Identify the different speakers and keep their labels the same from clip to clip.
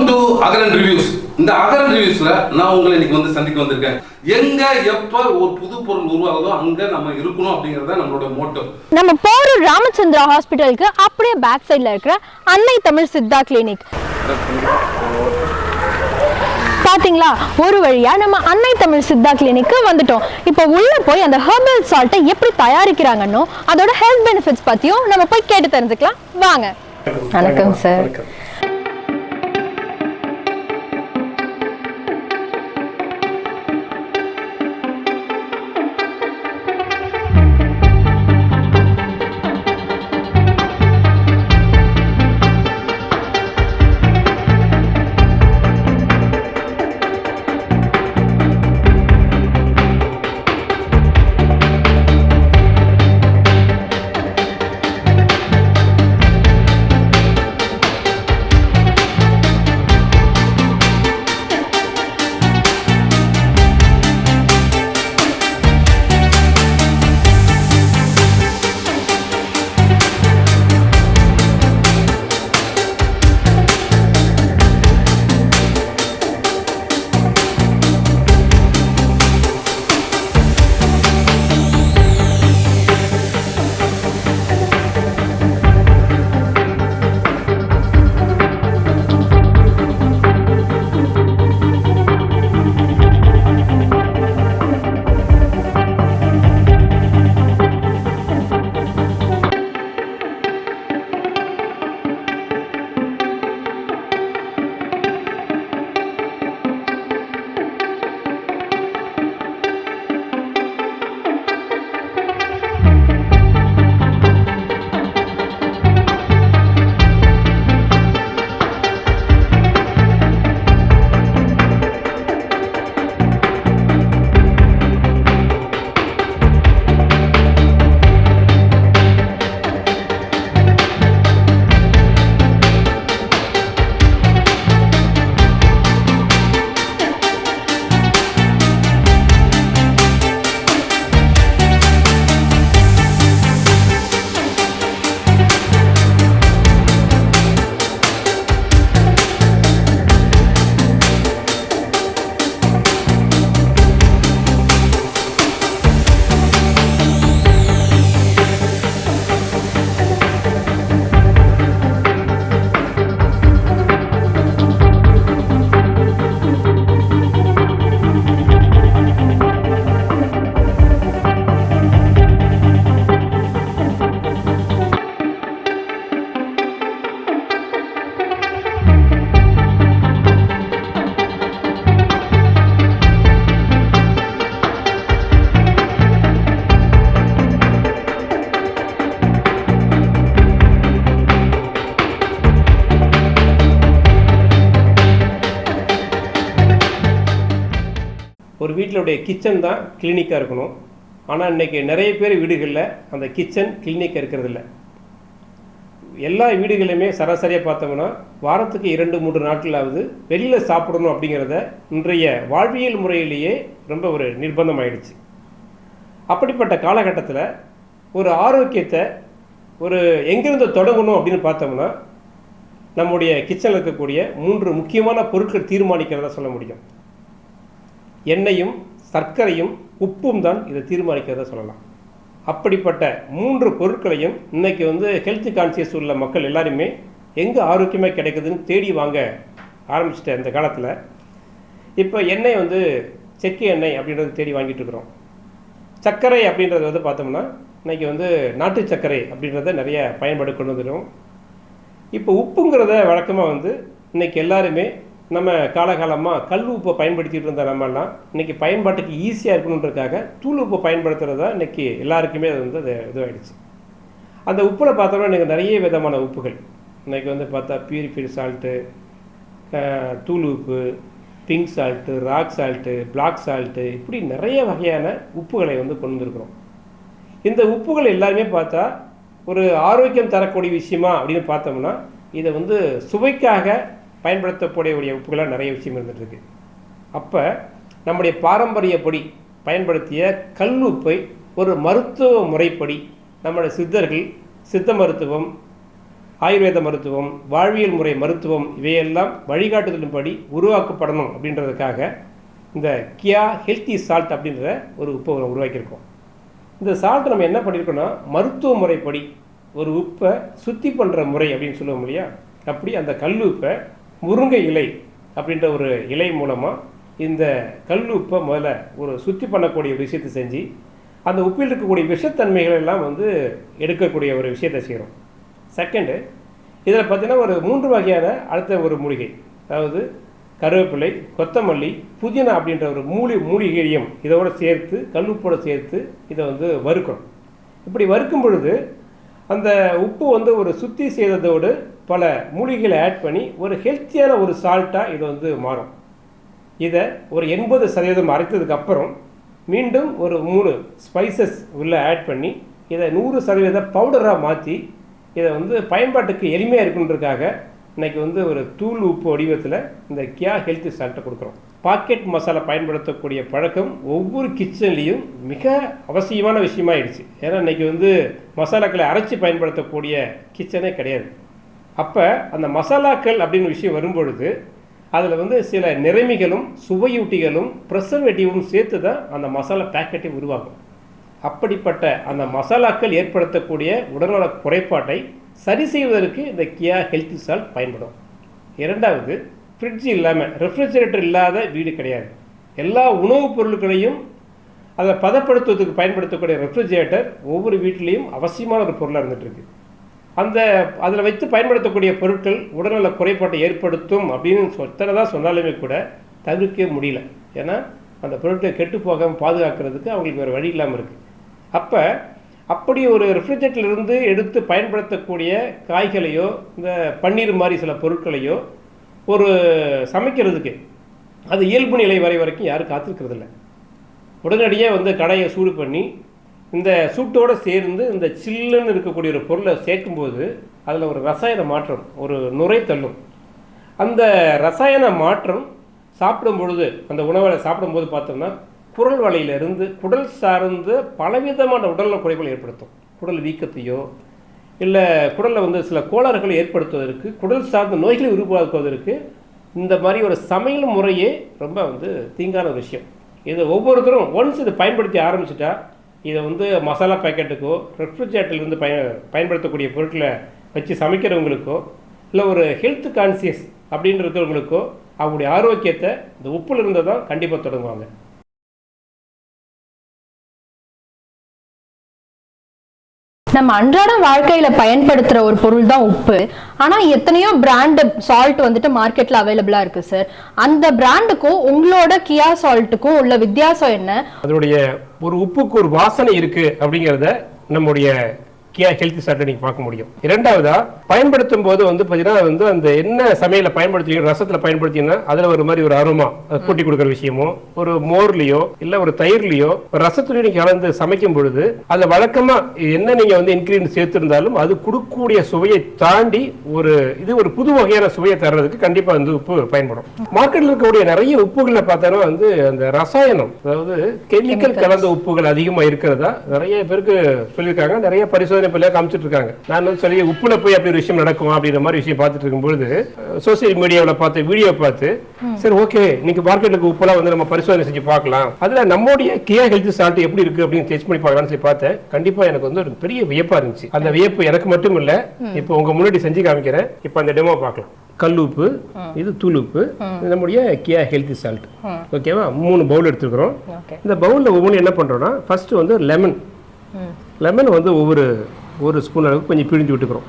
Speaker 1: Welcome to அகரன் reviews. இந்த அகரன் ரிவ்யூஸ்ல நான் உங்களை இன்னைக்கு வந்து சந்திக்க வந்திருக்கேன். எங்க எப்ப ஒரு புது பொருள் உருவாகுதோ அங்க நம்ம இருக்கணும் அப்படிங்கறத நம்மளோட மோட்டோ.
Speaker 2: நம்ம போரூர் ராமச்சந்திரா ஹாஸ்பிட்டலுக்கு அப்படியே பேக் சைடுல இருக்கிற அன்னை தமிழ் சித்தா கிளினிக் பாத்தீங்களா, ஒரு வழியா நம்ம அன்னை தமிழ் சித்தா கிளினிக்கு வந்துட்டோம். இப்போ உள்ள போய் அந்த ஹெர்பல் சால்ட்டை எப்படி தயாரிக்கிறாங்கன்னு அதோட ஹெல்த் பெனிஃபிட்ஸ் பத்தியும் நம்ம போய் கேட்டு தெரிஞ்சுக்கலாம் வாங்க. வணக்கம் சார்.
Speaker 3: ஒரு வீட்டிலுடைய கிச்சன் தான் கிளினிக்காக இருக்கணும். ஆனால் இன்றைக்கி நிறைய பேர் வீடுகளில் அந்த கிச்சன் கிளினிக் இருக்கிறதில்ல. எல்லா வீடுகளுமே சராசரியாக பார்த்தோம்னா வாரத்துக்கு 2-3 நாட்களாவது வெளியில் சாப்பிடணும் அப்படிங்கிறத இன்றைய வாழ்வியல் முறையிலேயே ரொம்ப ஒரு நிர்பந்தம் ஆயிடுச்சு. அப்படிப்பட்ட காலகட்டத்தில் ஒரு ஆரோக்கியத்தை ஒரு எங்கிருந்து தொடங்கணும் அப்படின்னு பார்த்தோம்னா நம்முடைய கிச்சனில் இருக்கக்கூடிய 3 முக்கியமான பொருட்கள் தீர்மானிக்கிறதா சொல்ல முடியும். எண்ணெயும் சர்க்கரையும் உப்பும் தான் இதை தீர்மானிக்கிறத சொல்லலாம். அப்படிப்பட்ட 3 பொருட்களையும் இன்றைக்கி ஹெல்த் கான்சியஸ் உள்ள மக்கள் எல்லாருமே எங்கே ஆரோக்கியமாக கிடைக்குதுன்னு தேடி வாங்க ஆரம்பிச்சிட்ட இந்த காலத்தில் இப்போ எண்ணெய் செக்கு எண்ணெய் அப்படின்றது தேடி வாங்கிட்டு இருக்கிறோம். சர்க்கரை அப்படின்றது பார்த்தோம்னா இன்றைக்கி நாட்டு சர்க்கரை அப்படின்றத நிறைய பயன்பாடு கொண்டு வந்துடும். இப்போ உப்புங்கிறத வழக்கமாக இன்றைக்கி எல்லாருமே நம்ம காலகாலமாக கல் உப்பை பயன்படுத்திகிட்டு இருந்த நம்மெல்லாம் இன்றைக்கி பயன்பாட்டுக்கு ஈஸியாக இருக்கணுன்றதுக்காக தூள் உப்பை பயன்படுத்துகிறது தான் இன்றைக்கி எல்லாருக்குமே அது அது இதுவாகிடுச்சு. அந்த உப்பில் பார்த்தோம்னா இன்றைக்கி நிறைய விதமான உப்புகள் இன்றைக்கி பார்த்தா பியூரிஃபைடு சால்ட்டு, தூள் உப்பு, pink salt, rock salt, black salt, இப்படி நிறைய வகையான உப்புகளை கொண்டு வந்துருக்கிறோம். இந்த உப்புகள் எல்லாருமே பார்த்தா ஒரு ஆரோக்கியம் தரக்கூடிய விஷயமா அப்படின்னு பார்த்தோம்னா இதை சுவைக்காக பயன்படுத்தக்கூடிய உப்புகளாக நிறைய விஷயம் இருந்துகிட்ருக்கு. அப்போ நம்முடைய பாரம்பரியப்படி பயன்படுத்திய கல் உப்பை ஒரு மருத்துவ முறைப்படி நம்முடைய சித்தர்கள், சித்த மருத்துவம், ஆயுர்வேத மருத்துவம், வாழ்வியல் முறை மருத்துவம் இவையெல்லாம் வழிகாட்டுதலின்படி உருவாக்கப்படணும் அப்படின்றதுக்காக இந்த கியா ஹெல்த்தி சால்ட் அப்படின்ற ஒரு உப்பை உருவாக்கியிருக்கோம். இந்த சால்ட் நம்ம என்ன பண்ணியிருக்கோம்னா, மருத்துவ முறைப்படி ஒரு உப்பை சுத்தி பண்ணுற முறை அப்படின்னு சொல்லுவோம் இல்லையா, அப்படி அந்த கல் உப்பை முருங்கை இலை அப்படின்ற ஒரு இலை மூலமாக இந்த கல் உப்பை முதல்ல ஒரு சுத்தி பண்ணக்கூடிய ஒரு விஷயத்தை செஞ்சு அந்த உப்பில் இருக்கக்கூடிய விஷத்தன்மைகள் எல்லாம் எடுக்கக்கூடிய ஒரு விஷயத்தை செய்கிறோம். செகண்டு, இதில் பார்த்தீங்கன்னா ஒரு 3 வகையான அடுத்த ஒரு மூலிகை, அதாவது கருவேப்பிலை, கொத்தமல்லி, புதினா அப்படின்ற ஒரு மூலிகையும் இதோடு சேர்த்து கல்லுப்போடு சேர்த்து இதை வறுக்கிறோம். இப்படி வறுக்கும் பொழுது அந்த உப்பு ஒரு சுத்தி செய்ததோடு பல மூலிகைகளை ஆட் பண்ணி ஒரு ஹெல்த்தியான ஒரு சால்ட்டாக இது மாறும். இதை ஒரு 80% அரைத்ததுக்கப்புறம் மீண்டும் ஒரு 3 ஸ்பைசஸ் உள்ளே ஆட் பண்ணி இதை 100% பவுடராக மாற்றி இதை பயன்பாட்டுக்கு எளிமையாக இருக்குன்றதுக்காக இன்றைக்கி ஒரு தூள் உப்பு வடிவத்தில் இந்த கியா ஹெல்த்தி சால்ட்டை கொடுக்குறோம். பாக்கெட் மசாலா பயன்படுத்தக்கூடிய பழக்கம் ஒவ்வொரு கிச்சன்லேயும் மிக அவசியமான விஷயமாகிடுச்சு. ஏன்னா இன்றைக்கி மசாலாக்களை அரைச்சி பயன்படுத்தக்கூடிய கிச்சனே கிடையாது. அப்போ அந்த மசாலாக்கள் அப்படின்னு விஷயம் வரும்பொழுது அதில் சில நிறமிகளும் சுவையூட்டிகளும் ப்ரெசர்வேட்டிவும் சேர்த்து தான் அந்த மசாலா பேக்கெட்டை உருவாகும். அப்படிப்பட்ட அந்த மசாலாக்கள் ஏற்படுத்தக்கூடிய உடல்நல குறைபாட்டை சரி செய்வதற்கு இந்த கியா ஹெல்த்தி சால்ட் பயன்படும். இரண்டாவது, ஃப்ரிட்ஜ் இல்லாமல் ரெஃப்ரிஜரேட்டர் இல்லாத வீடு கிடையாது. எல்லா உணவுப் பொருட்களையும் அதை பதப்படுத்துவதற்கு பயன்படுத்தக்கூடிய ரெஃப்ரிஜரேட்டர் ஒவ்வொரு வீட்டிலையும் அவசியமான ஒரு பொருளாக இருந்துகிட்ருக்கு. அதில் வைத்து பயன்படுத்தக்கூடிய பொருட்கள் உடல்நல குறைபாட்டை ஏற்படுத்தும் அப்படின்னு தான் சொன்னாலுமே கூட தவிர்க்க முடியல. ஏன்னா அந்த பொருட்களை கெட்டு போகாமல் பாதுகாக்கிறதுக்கு அவங்களுக்கு வேறு வழி இல்லாமல் இருக்குது. அப்படி ஒரு ரெஃப்ரிஜரேட்டர்லேருந்து எடுத்து பயன்படுத்தக்கூடிய காய்களையோ இந்த பன்னீர் மாதிரி சில பொருட்களையோ ஒரு சமைக்கிறதுக்கு அது இயல்பு நிலை வரைக்கும் யாரும் காத்திருக்கிறதில்ல. உடனடியாக கடையை சூடு பண்ணி இந்த சூட்டோடு சேர்ந்து இந்த சில்லுன்னு இருக்கக்கூடிய ஒரு பொருளை சேர்க்கும்போது அதில் ஒரு ரசாயன மாற்றம், ஒரு நுரை தள்ளும். அந்த ரசாயன மாற்றம் சாப்பிடும் பொழுது, அந்த உணவை சாப்பிடும்போது பார்த்தோம்னா குடல் வலையிலிருந்து குடல் சார்ந்து பலவிதமான உடல்நல குறைகளை ஏற்படுத்தும். குடல் வீக்கத்தையோ இல்லை குடலில் சில கோளாறுகளை ஏற்படுத்துவதற்கு, குடல் சார்ந்த நோய்களை உருவாக்குவதற்கு இந்த மாதிரி ஒரு சமையல் முறையே ரொம்ப தீங்கான ஒரு விஷயம். இது ஒவ்வொருத்தரும் ஒன்ஸ் இதை பயன்படுத்தி ஆரம்பிச்சிட்டா இதை மசாலா பேக்கெட்டுக்கோ ரெஃப்ரிஜரேட்டர்லேருந்து பயன்படுத்தக்கூடிய பொருட்களை வச்சு சமைக்கிறவங்களுக்கோ இல்லை ஒரு ஹெல்த் கான்சியஸ் அப்படின்னு இருக்கிறவங்களுக்கோ அவங்களுடைய ஆரோக்கியத்தை இந்த உப்பில் இருந்து தான் கண்டிப்பாக தொடங்குவாங்க.
Speaker 2: நம்ம அன்றாட வாழ்க்கையில பயன்படுத்துற ஒரு பொருள் தான் உப்பு. ஆனா எத்தனையோ பிராண்ட் சால்ட் மார்க்கெட்ல அவைலபிளா இருக்கு சார். அந்த பிராண்டுக்கும் உங்களோட கியா சால்ட்டுக்கும் உள்ள வித்தியாசம் என்ன?
Speaker 3: அதனுடைய ஒரு உப்புக்கு ஒரு வாசனை இருக்கு அப்படிங்கிறத நம்முடைய கியா ஹெல்த்தி சால்ட்டை நீங்கள் பார்க்க முடியும். இரண்டாவதா, பயன்படுத்தும் போது பார்த்தீங்கன்னா அந்த என்ன சமையலை பயன்படுத்தி ரசத்தில் பயன்படுத்தினா அதில் ஒரு மாதிரி ஒரு அரோமா கூட்டி கொடுக்குற விஷயமோ, ஒரு மோர்லையோ இல்லை ஒரு தயிர்லையோ ரசத்துலையோ நீங்கள் கலந்து சமைக்கும் பொழுது அதில் வழக்கமாக என்ன நீங்கள் இன்கிரீடியன்ட் சேர்த்துருந்தாலும் அது கொடுக்கக்கூடிய சுவையை தாண்டி ஒரு புது வகையான சுவையை தர்றதுக்கு கண்டிப்பாக உப்பு பயன்படும். மார்க்கெட்டில் இருக்கக்கூடிய நிறைய உப்புகளை பார்த்தோன்னா அந்த ரசாயனம், அதாவது கெமிக்கல் கலந்த உப்புகள் அதிகமாக இருக்கிறதா நிறைய பேருக்கு சொல்லியிருக்காங்க. நிறைய பரிசோதனை காமிச்சிட்டு இருக்காங்க. நான் சொல்லி உப்புல போய் அப்படி ஒரு விஷயம் நடக்கும் அப்படின்ற மாதிரி விஷயம் பார்த்துட்டு இருக்கும்போது சோசியல் மீடியாவில் பார்த்து வீடியோ பார்த்து சரி ஓகே இன்னைக்கு மார்க்கெட்டுக்கு உப்பெல்லாம் நம்ம பரிசோதனை செஞ்சு பார்க்கலாம், அதுல நம்மளுடைய கியா ஹெல்த்தி சால்ட் எப்படி இருக்கு அப்படின்னு டெஸ்ட் பண்ணி பார்க்கலாம்னு சொல்லி பார்த்தேன். கண்டிப்பா எனக்கு ஒரு பெரிய வியப்பா இருந்துச்சு. அந்த வியப்பு எனக்கு மட்டும் இல்ல, இப்போ உங்க முன்னாடி செஞ்சு காமிக்கிறேன். இப்போ அந்த டெமோ பார்க்கலாம். கல் உப்பு, இது தூள் உப்பு, நம்முடைய கியா ஹெல்த்தி சால்ட். ஓகேவா? 3 பவுல் எடுத்துக்கிறோம். இந்த பவுல்ல ஒவ்வொன்று என்ன பண்றோம்னா, ஃபர்ஸ்ட் லெமன் ஒரு ஸ்பூன் அளவுக்கு கொஞ்சம் பிழிஞ்சு விட்டுக்கிறோம்.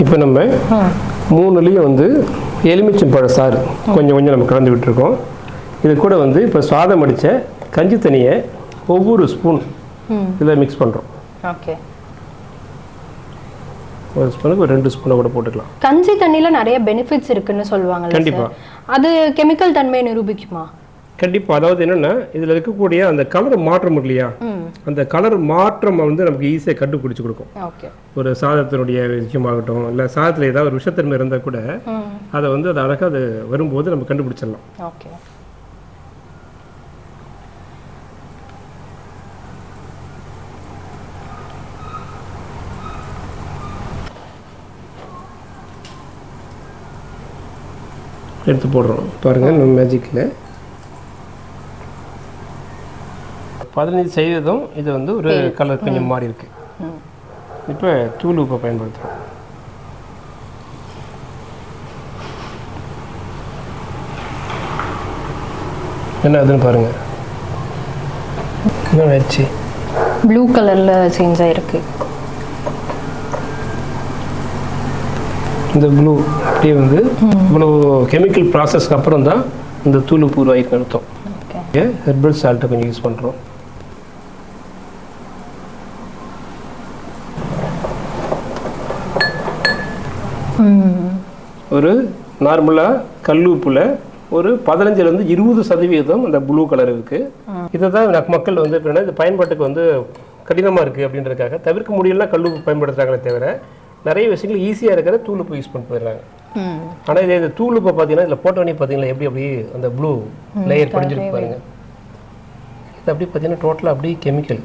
Speaker 3: இப்போ நம்ம 3லையும் எலுமிச்சம்பழ சாறு கொஞ்சம் நம்ம கலந்து விட்டுருக்கோம். இது கூட இப்போ சாதம் அடித்த கஞ்சி தண்ணியை ஒவ்வொரு ஸ்பூன் இதில் மிக்ஸ் பண்ணுறோம்.
Speaker 2: ஓகே,
Speaker 3: ஒரு ஸ்பூனுக்கு 2 ஸ்பூனை கூட போட்டுக்கலாம்.
Speaker 2: கஞ்சி தண்ணியில நிறைய பெனிஃபிட்ஸ் இருக்குன்னு சொல்லுவாங்க.
Speaker 3: கண்டிப்பா.
Speaker 2: அது கெமிக்கல் தன்மையை நிரூபிக்குமா?
Speaker 3: கண்டிப்பா. அதாவது என்னன்னா, இதுல இருக்கக்கூடிய அந்த கலர் மாற்றம் இல்லையா, அந்த கலர் மாற்றம் வந்து நமக்கு ஈஸியாக கண்டுபிடிச்சி கொடுக்கும்.
Speaker 2: ஓகே.
Speaker 3: ஒரு சாதத்தினுடைய விஷயமாகட்டும், இல்லை சாதத்தில் ஏதாவது ஒரு விஷத்தன்மை இருந்தால் கூட அதை வந்து அது அழகாக அது வரும்போது நம்ம கண்டுபிடிச்சிடலாம்.
Speaker 2: ஓகே.
Speaker 3: எடுத்து போடுறோம் பாருங்கள். நம்ம மேஜிக்கில் 15% இது வந்து ஒரு கலர் கொஞ்சம் மாறி இருக்கு. இப்போ தூள் உப்பை பயன்படுத்துகிறோம். என்ன அதுன்னு பாருங்க, என்ன ஆயிடுச்சு,
Speaker 2: ப்ளூ கலர்ல சேஞ்ச் ஆயிருக்கு.
Speaker 3: இந்த ப்ளூ அப்படியே வந்து இவ்வளோ கெமிக்கல் ப்ராசஸ்க்கு அப்புறம் தான் இந்த தூள் உப்பு உருவாக்கி அர்த்தம். ஹெர்பல் சால்ட்டை கொஞ்சம் யூஸ் பண்ணுறோம். ஒரு நார்மலாக கல் உப்புல ஒரு 15-20% அந்த ப்ளூ கலர் இருக்குது. இதை தான் மக்கள் வந்து எப்படின்னா இது பயன்பாட்டுக்கு வந்து கடினமாக இருக்குது அப்படின்றதுக்காக தவிர்க்க முடியலன்னா கல் உப்பு பயன்படுத்துகிறாங்களே தவிர நிறைய விஷயங்கள் ஈஸியாக இருக்கிற தூள் உப்பு யூஸ் பண்ணிட்டு போயிடுறாங்க. ஆனால் இதே தூள் உப்பை பார்த்தீங்கன்னா இதில் போட்டோன்னே பார்த்தீங்கன்னா எப்படி அப்படியே அந்த ப்ளூ லேயர் படிஞ்சிருக்கு பாருங்கள். இது அப்படி பார்த்தீங்கன்னா டோட்டலாக அப்படியே கெமிக்கல்.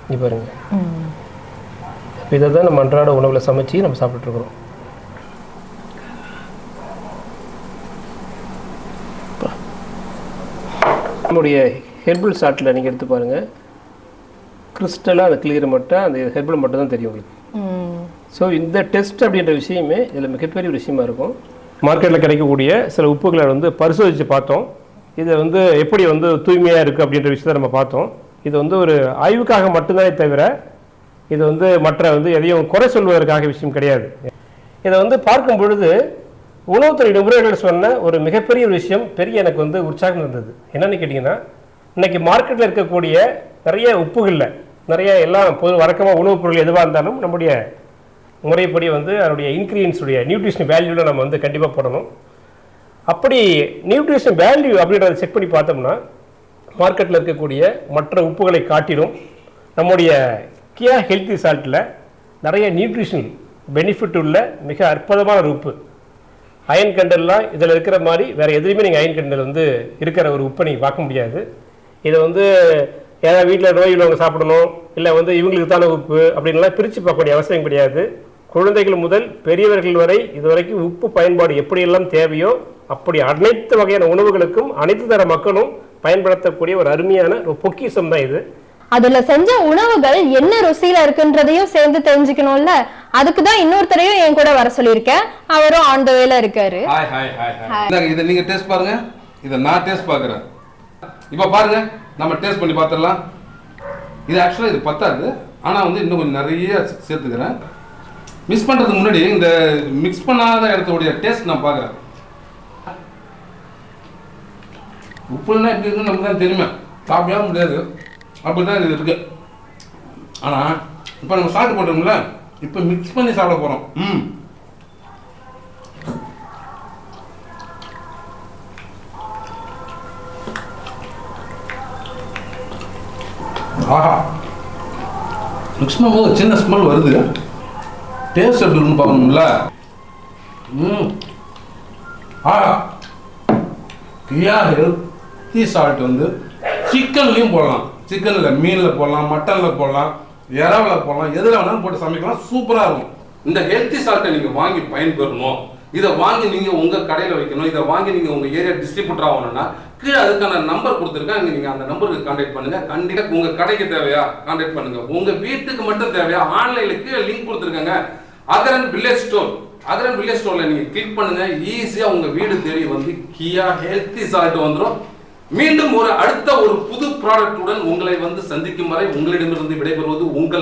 Speaker 3: நீ பாருங்கள், இதை தான் நம்ம அன்றாட உணவில் சமைச்சு நம்ம சாப்பிட்டுருக்குறோம். நம்முடைய ஹெர்பல் சாட்டில் நீங்கள் எடுத்து பாருங்கள், கிறிஸ்டலாக அந்த கிளியர் மட்டும் அந்த ஹெர்பல் மட்டும் தான் தெரியும் உங்களுக்கு. ஸோ இந்த டெஸ்ட் அப்படின்ற விஷயமே இதில் மிகப்பெரிய ஒரு விஷயமா இருக்கும். மார்க்கெட்டில் கிடைக்கக்கூடிய சில உப்புகளை வந்து பரிசோதித்து பார்த்தோம். இதை வந்து எப்படி வந்து தூய்மையாக இருக்குது அப்படின்ற விஷயத்தை நம்ம பார்த்தோம். இது வந்து ஒரு ஆய்வுக்காக மட்டும்தானே தவிர இது வந்து மற்ற வந்து எதையும் குறை சொல்வதற்காக விஷயம் கிடையாது. இதை வந்து பார்க்கும் பொழுது உணவுத்துறை நிபுணர்கள் சொன்ன ஒரு மிகப்பெரிய விஷயம் பெரிய எனக்கு வந்து உற்சாகம் இருந்தது. என்னன்னு கேட்டிங்கன்னா, இன்றைக்கி மார்க்கெட்டில் இருக்கக்கூடிய நிறைய உப்புகளில் நிறைய எல்லாம் பொது வழக்கமாக உணவுப் பொருள் எதுவாக இருந்தாலும் நம்முடைய முறைப்படி வந்து அதனுடைய இன்க்ரீடியன்ஸுடைய நியூட்ரிஷன் வேல்யூவில் நம்ம வந்து கண்டிப்பாக போடணும். அப்படி நியூட்ரிஷன் வேல்யூ அப்படின்றத செக் பண்ணி பார்த்தோம்னா மார்க்கெட்டில் இருக்கக்கூடிய மற்ற உப்புகளை காட்டிலும் நம்முடைய கியா ஹெல்த்தி சால்ட்டில் நிறைய நியூட்ரிஷன் பெனிஃபிட் உள்ள மிக அற்புதமான ஒரு உப்பு. அயன் கண்டெல்லாம் இதில் இருக்கிற மாதிரி வேறு எதுலேயுமே நீங்கள் அயன் கண்டல் வந்து இருக்கிற ஒரு உப்பை நீங்கள் பார்க்க முடியாது. இதை வந்து ஏதாவது வீட்டில் நோய் உள்ளவங்க சாப்பிடணும், இல்லை வந்து இவங்களுக்கு தானே உப்பு அப்படின்லாம் பிரித்து பார்க்கக்கூடிய அவசியம் கிடையாது. குழந்தைகள் முதல் பெரியவர்கள் வரை இதுவரைக்கும் உப்பு பயன்பாடு எப்படியெல்லாம் தேவையோ அப்படி அனைத்து வகையான உணவுகளுக்கும் அனைத்து தர மக்களும் பயன்படுத்தக்கூடிய ஒரு அருமையான ஒரு பொக்கிஷம் தான் இது.
Speaker 2: அதுல செஞ்ச உணவுகள் என்ன ருசியில இருக்குன்றதையும் சேர்ந்து தெரிஞ்சுக்கணும்ல, அதுக்கு தான் இன்னொருத்தரையும் என் கூட வர சொல்லியிருக்கேன். அவரும் ஆன் த வேல இருக்காரு.
Speaker 1: இதை நீங்க டேஸ்ட் பாருங்க, இதை நான் டேஸ்ட் பார்க்குறேன். இப்போ பாருங்க, நம்ம டேஸ்ட் பண்ணி பார்த்துடலாம். இது ஆக்சுவலாக இது பத்தாது, ஆனால் வந்து இன்னும் கொஞ்சம் நிறைய சேர்த்துக்கிறேன். மிக்ஸ் பண்ணுறதுக்கு முன்னாடி இந்த மிக்ஸ் பண்ணாத இடத்துடைய டேஸ்ட் நான் பார்க்குறேன். உப்புன்னா எப்படி இருக்குன்னு நமக்கு தான் தெரியுமே, சாப்பிடவே முடியாது, அப்படி தான் இது இருக்குது. ஆனால் இப்போ நம்ம சால்ட் போட்டோம்ல, இப்போ மிக்ஸ் பண்ணி சாப்பிட போகிறோம். ஆஹா, மிக்ஸ் பண்ணும்போது சின்ன ஸ்மெல் வருது. டேஸ்ட் எப்படி இருக்குன்னு பார்க்கணும்ல. ஆஹா, கியா ஹெல்த்தி சால்ட் வந்து சிக்கன்லையும் போடலாம், சிக்கனில் மீனில் போடலாம், மட்டனில் போடலாம், இறாவில் போடலாம், எதில் வேணாலும் போட்டு சமைக்கலாம், சூப்பராக இருக்கும். இந்த ஹெல்த்தி சால்ட்டை நீங்கள் வாங்கி பயன்பெறணும். இதை வாங்கி நீங்கள் உங்கள் கடையில் வைக்கணும். இதை வாங்கி நீங்கள் உங்கள் ஏரியா டிஸ்ட்ரிபியூட்டர் ஆகணும்னா கீழே அதுக்கான நம்பர் கொடுத்துருக்கேன், நீங்கள் அந்த நம்பருக்கு கான்டாக்ட் பண்ணுங்கள். கண்டிப்பாக உங்கள் கடைக்கு தேவையா கான்டாக்ட் பண்ணுங்கள். உங்கள் வீட்டுக்கு மட்டும் தேவையா ஆன்லைனில் கீழே லிங்க் கொடுத்துருக்காங்க. அகரன் வில்லேஜ் ஸ்டோர், அகரன் வில்லேஜ் ஸ்டோரில் நீங்கள் கிளிக் பண்ணுங்கள், ஈஸியாக உங்கள் வீடு தேடி வந்து கியா ஹெல்த்தி சால்ட் வந்துடும். மீண்டும் அடுத்த ஒரு புது ப்ராடக்ட்டுடன் உங்களை வந்து சந்திக்கும் வரை உங்களிடமிருந்து விடைபெறுவது உங்கள்